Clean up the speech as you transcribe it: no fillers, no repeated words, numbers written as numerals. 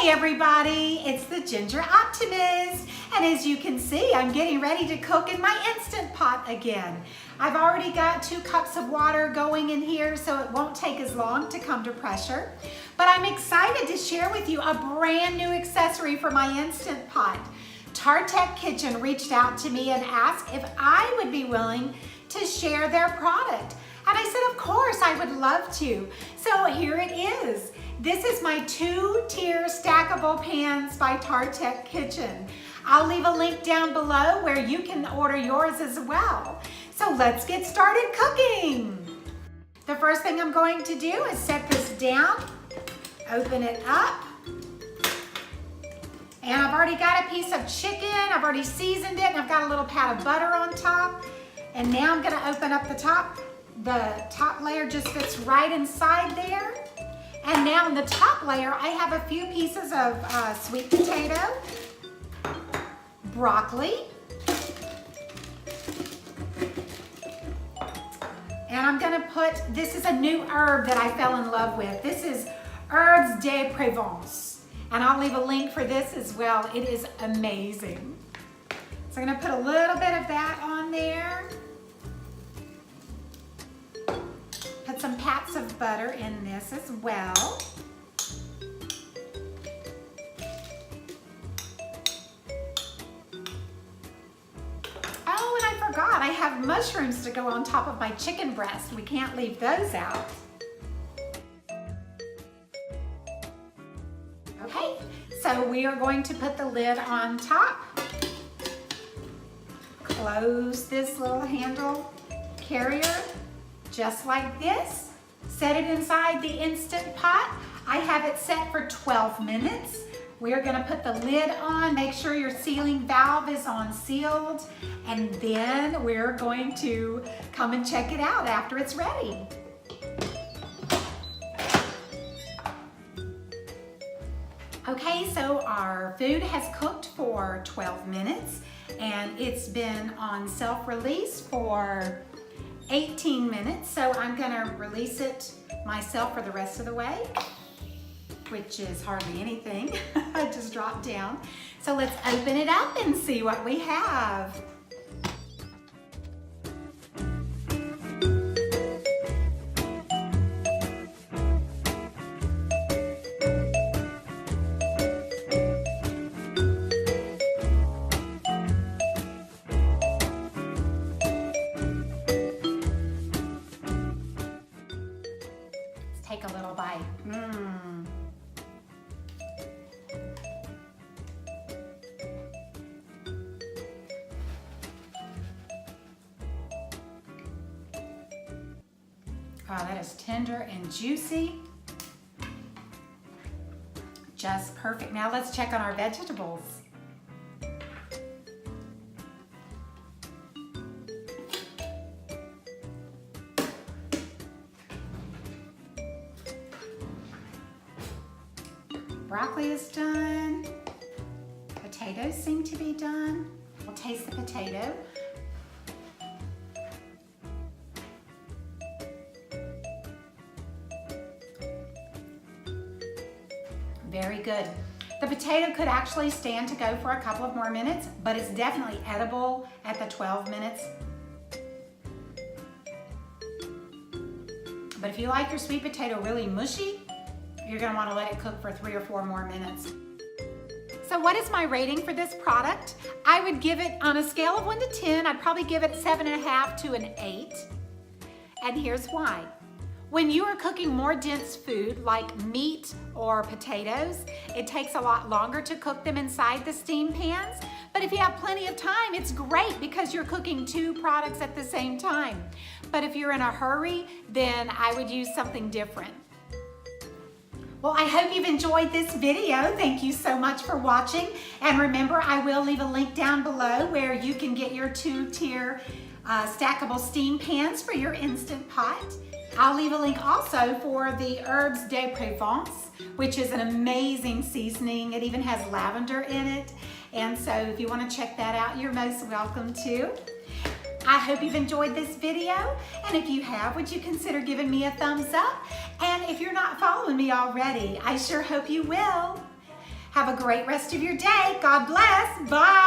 Hey everybody, it's the Ginger Optimist, and as you can see, I'm getting ready to cook in my Instant Pot again. I've already got 2 cups of water going in here, so it won't take as long to come to pressure. But I'm excited to share with you a brand new accessory for my Instant Pot. Vortex Kitchen reached out to me and asked if I would be willing to share their product. And I said, of course, I would love to. So here it is. This is my 2-tier stackable pans by Vortex Kitchen. I'll leave a link down below where you can order yours as well. So let's get started cooking. The first thing I'm going to do is set this down, open it up. And I've already got a piece of chicken. I've already seasoned it, and I've got a little pat of butter on top. And now I'm gonna open up the top. The top layer just fits right inside there. And now in the top layer, I have a few pieces of sweet potato, broccoli, and I'm gonna put, this is a new herb that I fell in love with. This is Herbes de Provence. And I'll leave a link for this as well. It is amazing. So I'm gonna put a little bit of that on there. Put some pats of butter in this as well. Oh, and I forgot, I have mushrooms to go on top of my chicken breast. We can't leave those out. Okay, so we are going to put the lid on top. Close this little handle carrier. Just like this, set it inside the Instant Pot. I have it set for 12 minutes. We're gonna put the lid on, make sure your sealing valve is on sealed, and then we're going to come and check it out after it's ready. Okay, so our food has cooked for 12 minutes, and it's been on self-release for 18 minutes, so I'm gonna release it myself for the rest of the way, which is hardly anything. I just dropped down. So let's open it up and see what we have. Take a little bite. Oh, that is tender and juicy. Just perfect. Now let's check on our vegetables. Broccoli is done. Potatoes seem to be done. We'll taste the potato. Very good. The potato could actually stand to go for a couple of more minutes, but it's definitely edible at the 12 minutes. But if you like your sweet potato really mushy, you're gonna wanna let it cook for 3 or 4 more minutes. So what is my rating for this product? I would give it, on a scale of 1 to 10, I'd probably give it 7.5 to an 8. And here's why. When you are cooking more dense food like meat or potatoes, it takes a lot longer to cook them inside the steam pans. But if you have plenty of time, it's great because you're cooking 2 products at the same time. But if you're in a hurry, then I would use something different. Well, I hope you've enjoyed this video. Thank you so much for watching. And remember, I will leave a link down below where you can get your 2-tier stackable steam pans for your Instant Pot. I'll leave a link also for the Herbes de Provence, which is an amazing seasoning. It even has lavender in it. And so if you want to check that out, you're most welcome to. I hope you've enjoyed this video, and if you have, would you consider giving me a thumbs up? And if you're not following me already, I sure hope you will. Have a great rest of your day. God bless. Bye.